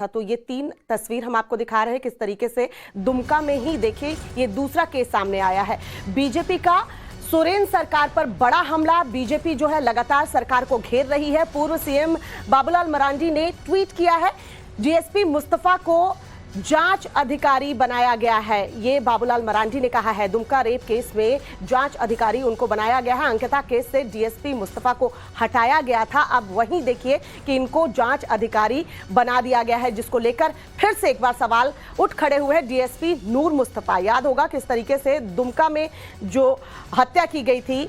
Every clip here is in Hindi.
था। तो ये 3 तस्वीर हम आपको दिखा रहे हैं किस तरीके से दुमका में ही देखिए ये दूसरा केस सामने आया है। बीजेपी का सोरेन सरकार पर बड़ा हमला। बीजेपी जो है लगातार सरकार को घेर रही है। पूर्व सीएम बाबूलाल मरांडी ने ट्वीट किया है, डीएसपी मुस्तफा को जांच अधिकारी बनाया गया है। ये बाबूलाल मरांडी ने कहा है। दुमका रेप केस में जांच अधिकारी उनको बनाया गया है। अंकिता केस से डीएसपी मुस्तफा को हटाया गया था। अब वहीं देखिए कि इनको जांच अधिकारी बना दिया गया है, जिसको लेकर फिर से एक बार सवाल उठ खड़े हुए हैं। डीएसपी नूर मुस्तफा, याद होगा किस तरीके से दुमका में जो हत्या की गई थी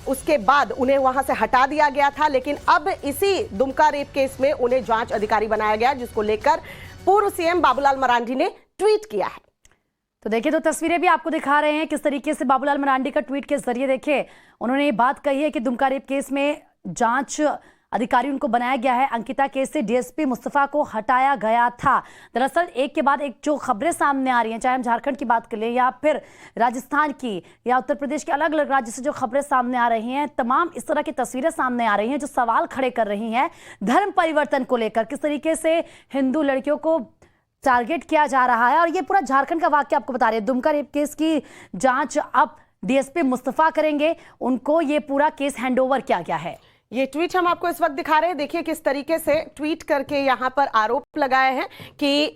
उसके बाद उन्हें वहां से हटा दिया गया था, लेकिन अब इसी दुमका रेप केस में उन्हें जांच अधिकारी बनाया गया, जिसको लेकर पूर्व सीएम बाबूलाल मरांडी ने ट्वीट किया है। तो देखिए, तो तस्वीरें भी आपको दिखा रहे हैं किस तरीके से बाबूलाल मरांडी का ट्वीट के जरिए देखिए उन्होंने ये बात कही है कि दुमका रेप केस में जांच अधिकारी उनको बनाया गया है। अंकिता केस से डीएसपी मुस्तफा को हटाया गया था। दरअसल एक के बाद एक जो खबरें सामने आ रही हैं, चाहे हम झारखंड की बात कर लें या फिर राजस्थान की या उत्तर प्रदेश के अलग अलग राज्य से जो खबरें सामने आ रही हैं, तमाम इस तरह की तस्वीरें सामने आ रही हैं जो सवाल खड़े कर रही हैं धर्म परिवर्तन को लेकर। किस तरीके से हिंदू लड़कियों को टारगेट किया जा रहा है। और ये पूरा झारखंड का वाक्य आपको बता रहे हैं। दुमका रेप केस की जांच अब डीएसपी मुस्तफा करेंगे, उनको ये पूरा केस हैंडओवर किया गया है। ये ट्वीट हम आपको इस वक्त दिखा रहे हैं। देखिए किस तरीके से ट्वीट करके यहां पर आरोप लगाए हैं कि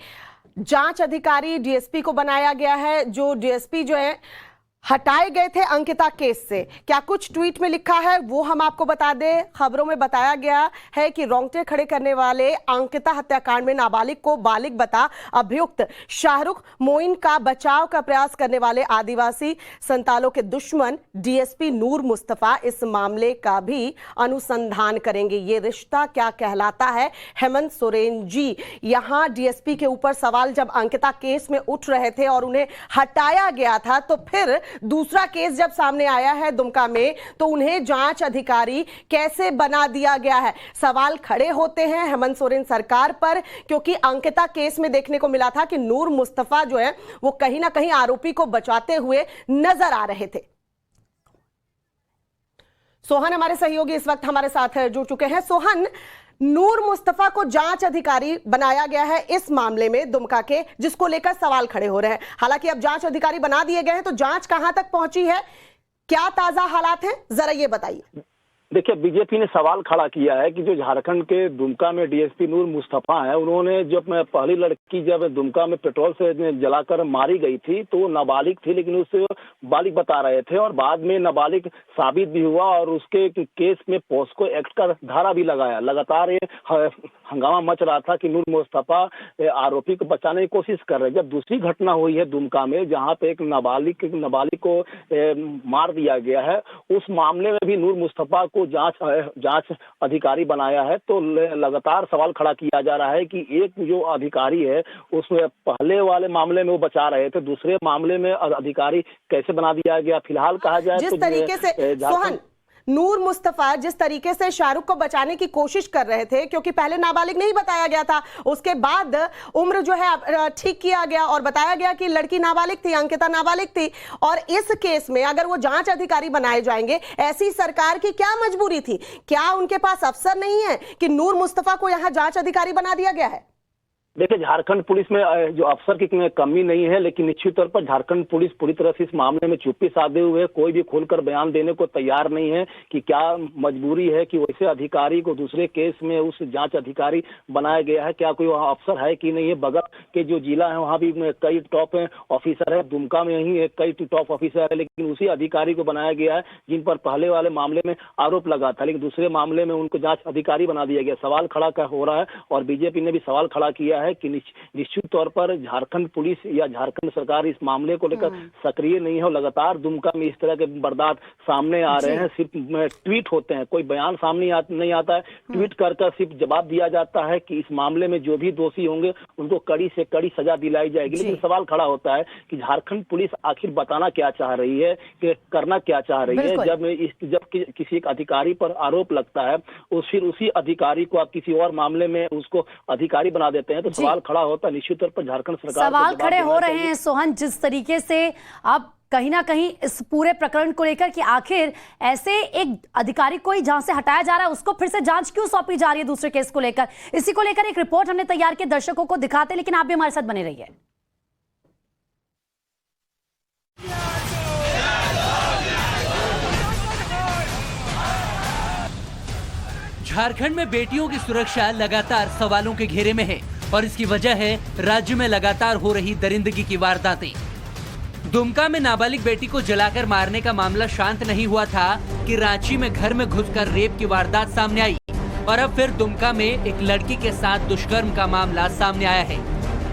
जांच अधिकारी डीएसपी को बनाया गया है। जो डीएसपी जो है हटाए गए थे अंकिता केस से। क्या कुछ ट्वीट में लिखा है वो हम आपको बता दें। खबरों में बताया गया है कि रोंगटे खड़े करने वाले अंकिता हत्याकांड में नाबालिग को बालिग बता अभियुक्त शाहरुख मोइन का बचाव का प्रयास करने वाले आदिवासी संतालों के दुश्मन डीएसपी नूर मुस्तफा इस मामले का भी अनुसंधान करेंगे। ये रिश्ता क्या कहलाता है। हेमंत सोरेन जी, यहां डीएसपी के ऊपर सवाल जब अंकिता केस में उठ रहे थे और उन्हें हटाया गया था, तो फिर दूसरा केस जब सामने आया है दुमका में, तो उन्हें जांच अधिकारी कैसे बना दिया गया है। सवाल खड़े होते हैं हेमंत सोरेन सरकार पर, क्योंकि अंकिता केस में देखने को मिला था कि नूर मुस्तफा जो है वो कहीं ना कहीं आरोपी को बचाते हुए नजर आ रहे थे। सोहन हमारे सहयोगी इस वक्त हमारे साथ जुड़ चुके हैं। सोहन, नूर मुस्तफा को जांच अधिकारी बनाया गया है इस मामले में दुमका के, जिसको लेकर सवाल खड़े हो रहे हैं। हालांकि अब जांच अधिकारी बना दिए गए हैं, तो जांच कहां तक पहुंची है, क्या ताजा हालात हैं, जरा ये बताइए। देखिए, बीजेपी ने सवाल खड़ा किया है कि जो झारखंड के दुमका में डीएसपी नूर मुस्तफा है, उन्होंने जब पहली लड़की जब दुमका में पेट्रोल से जलाकर मारी गई थी तो वो नाबालिग थी, लेकिन उसे बालिग बता रहे थे और बाद में नाबालिग साबित भी हुआ और उसके केस में पॉस्को एक्ट का धारा भी लगाया। लगातार ये हंगामा मच रहा था कि नूर मुस्तफा आरोपी को बचाने की कोशिश कर रहे। जब दूसरी घटना हुई है दुमका में, जहाँ पे एक नाबालिग को मार दिया गया है, उस मामले में भी नूर मुस्तफा को जांच अधिकारी बनाया है। तो लगातार सवाल खड़ा किया जा रहा है कि एक जो अधिकारी है उसमें पहले वाले मामले में वो बचा रहे थे, दूसरे मामले में अधिकारी कैसे बना दिया गया। फिलहाल कहा जाए जिस तरीके से सोहन नूर मुस्तफा जिस तरीके से शाहरुख को बचाने की कोशिश कर रहे थे, क्योंकि पहले नाबालिग नहीं बताया गया था, उसके बाद उम्र जो है ठीक किया गया और बताया गया कि लड़की नाबालिग थी, अंकिता नाबालिग थी। और इस केस में अगर वो जांच अधिकारी बनाए जाएंगे, ऐसी सरकार की क्या मजबूरी थी? क्या उनके पास अफसर नहीं है कि नूर मुस्तफा को यहां जांच अधिकारी बना दिया गया है? देखिए, झारखंड पुलिस में जो अफसर की कमी नहीं है, लेकिन निश्चित तौर पर झारखंड पुलिस पूरी तरह से इस मामले में चुप्पी साधे हुए है। कोई भी खुलकर बयान देने को तैयार नहीं है कि क्या मजबूरी है कि वैसे अधिकारी को दूसरे केस में उस जांच अधिकारी बनाया गया है। क्या कोई वहाँ अफसर है कि नहीं है। बगल के जो जिला है वहाँ भी कई टॉप ऑफिसर है, दुमका में ही कई टॉप ऑफिसर है, लेकिन उसी अधिकारी को बनाया गया है जिन पर पहले वाले मामले में आरोप लगा था, लेकिन दूसरे मामले में उनको जांच अधिकारी बना दिया गया। सवाल खड़ा हो रहा है और बीजेपी ने भी सवाल खड़ा किया है कि निश्चित तौर पर झारखंड पुलिस या झारखंड सरकार इस मामले को लेकर सक्रिय नहीं है। लगातार दुमका में इस तरह के वारदात सामने आ रहे हैं। सिर्फ ट्वीट होते हैं, कोई बयान सामने नहीं आता है। ट्वीट कर सिर्फ जवाब दिया जाता है कि इस मामले में जो भी दोषी होंगे उनको कड़ी से कड़ी सजा दिलाई जाएगी। लेकिन सवाल खड़ा होता है कि झारखंड पुलिस आखिर बताना क्या चाह रही है, कि करना क्या चाह रही है। जब किसी एक अधिकारी पर आरोप लगता है, फिर उसी अधिकारी को आप किसी और मामले में उसको अधिकारी बना देते हैं, तो सवाल खड़ा होता है। निश्चित तौर पर झारखंड सरकार सवाल खड़े हो रहे हैं सोहन, जिस तरीके से अब कहीं ना कहीं इस पूरे प्रकरण को लेकर कि आखिर ऐसे एक अधिकारी को ही जहां से हटाया जा रहा है उसको फिर से जांच क्यों सौंपी जा रही है दूसरे केस को लेकर। इसी को लेकर एक रिपोर्ट हमने तैयार की, दर्शकों को दिखाते हैं, लेकिन आप भी हमारे साथ बने रहिए। झारखंड में बेटियों की सुरक्षा लगातार सवालों के घेरे में है और इसकी वजह है राज्य में लगातार हो रही दरिंदगी की वारदातें। दुमका में नाबालिग बेटी को जलाकर मारने का मामला शांत नहीं हुआ था कि रांची में घर में घुसकर रेप की वारदात सामने आई और अब फिर दुमका में एक लड़की के साथ दुष्कर्म का मामला सामने आया है।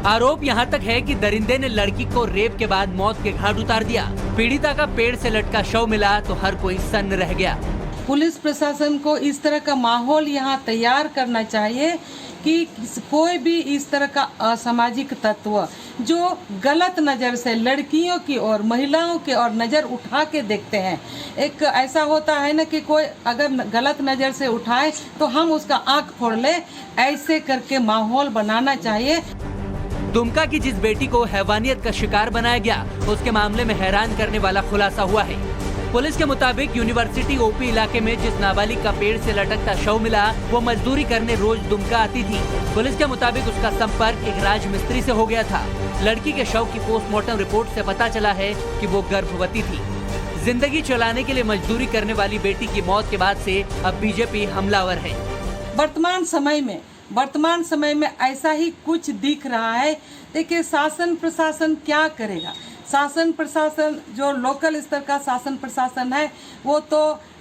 आरोप यहाँ तक है कि दरिंदे ने लड़की को रेप के बाद मौत के घाट उतार दिया। पीड़िता का पेड़ से लटका शव मिला तो हर कोई सन्न रह गया। पुलिस प्रशासन को इस तरह का माहौल यहाँ तैयार करना चाहिए कि कोई भी इस तरह का असामाजिक तत्व जो गलत नज़र से लड़कियों की और महिलाओं की और नज़र उठा के देखते हैं। एक ऐसा होता है ना कि कोई अगर गलत नज़र से उठाए तो हम उसका आंख फोड़ ले, ऐसे करके माहौल बनाना चाहिए। दुमका की जिस बेटी को हैवानियत का शिकार बनाया गया उसके मामले में हैरान करने वाला खुलासा हुआ है। पुलिस के मुताबिक यूनिवर्सिटी ओपी इलाके में जिस नाबालिग का पेड़ से लटकता शव मिला वो मजदूरी करने रोज दुमका आती थी। पुलिस के मुताबिक उसका संपर्क एक राजमिस्त्री से हो गया था। लड़की के शव की पोस्टमार्टम रिपोर्ट से पता चला है कि वो गर्भवती थी। जिंदगी चलाने के लिए मजदूरी करने वाली बेटी की मौत के बाद से अब बीजेपी हमलावर है। वर्तमान समय में ऐसा ही कुछ दिख रहा है। देखिए, शासन प्रशासन क्या करेगा। शासन प्रशासन जो लोकल स्तर का शासन प्रशासन है वो तो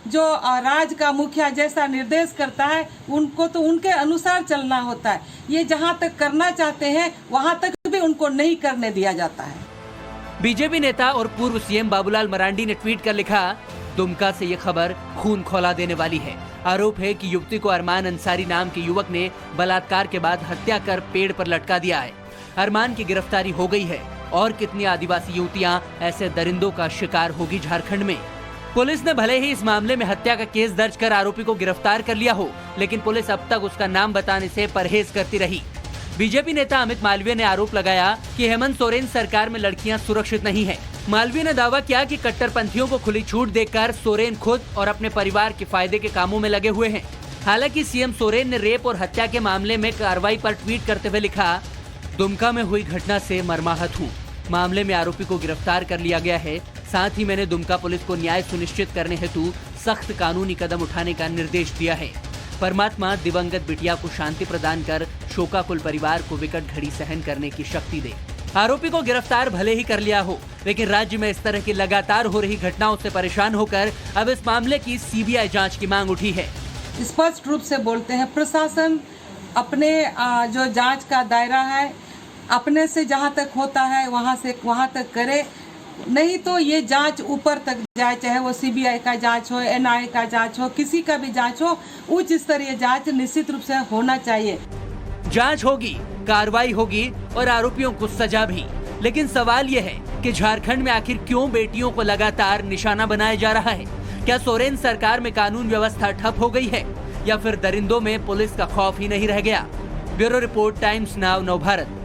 जो राज्य का मुखिया जैसा निर्देश करता है उनको तो उनके अनुसार चलना होता है। ये जहां तक करना चाहते हैं वहां तक भी उनको नहीं करने दिया जाता है। बीजेपी नेता और पूर्व सीएम बाबूलाल मरांडी ने ट्वीट कर लिखा, दुमका से ये खबर खून खौला देने वाली है। आरोप है कि युवती को अरमान अंसारी नाम के युवक ने बलात्कार के बाद हत्या कर पेड़ पर लटका दिया है। अरमान की गिरफ्तारी हो गई है और कितनी आदिवासी युवतियां ऐसे दरिंदों का शिकार होगी झारखंड में। पुलिस ने भले ही इस मामले में हत्या का केस दर्ज कर आरोपी को गिरफ्तार कर लिया हो, लेकिन पुलिस अब तक उसका नाम बताने से परहेज करती रही। बीजेपी नेता अमित मालवीय ने आरोप लगाया कि हेमंत सोरेन सरकार में लड़कियां सुरक्षित नहीं है। मालवीय ने दावा किया कि कट्टरपंथियों को खुली छूट देकर सोरेन खुद और अपने परिवार के फायदे के कामों में लगे हुए हैं। हालांकि सीएम सोरेन ने रेप और हत्या के मामले में कार्रवाई पर ट्वीट करते हुए लिखा, दुमका में हुई घटना से मर्माहत हूँ। मामले में आरोपी को गिरफ्तार कर लिया गया है। साथ ही मैंने दुमका पुलिस को न्याय सुनिश्चित करने हेतु सख्त कानूनी कदम उठाने का निर्देश दिया है। परमात्मा दिवंगत बिटिया को शांति प्रदान कर शोकाकुल परिवार को विकट घड़ी सहन करने की शक्ति दे। आरोपी को गिरफ्तार भले ही कर लिया हो, लेकिन राज्य में इस तरह की लगातार हो रही घटनाओं से परेशान होकर अब इस मामले की सीबीआई जांच की मांग उठी है। स्पष्ट रूप से बोलते हैं, प्रशासन अपने जो जांच का दायरा है अपने से जहां तक होता है वहां तक करे, नहीं तो ये जांच ऊपर तक जाए, चाहे वो सीबीआई का जांच हो, एनआईए का जांच हो, किसी का भी जांच हो, उच्च स्तरीय जांच निश्चित रूप से होना चाहिए। जांच होगी, कार्रवाई होगी और आरोपियों को सजा भी। लेकिन सवाल यह है कि झारखंड में आखिर क्यों बेटियों को लगातार निशाना बनाया जा रहा है? क्या सोरेन सरकार में कानून व्यवस्था ठप हो गई है या फिर दरिंदों में पुलिस का खौफ ही नहीं रह गया? ब्यूरो रिपोर्ट, टाइम्स नाउ, नव भारत।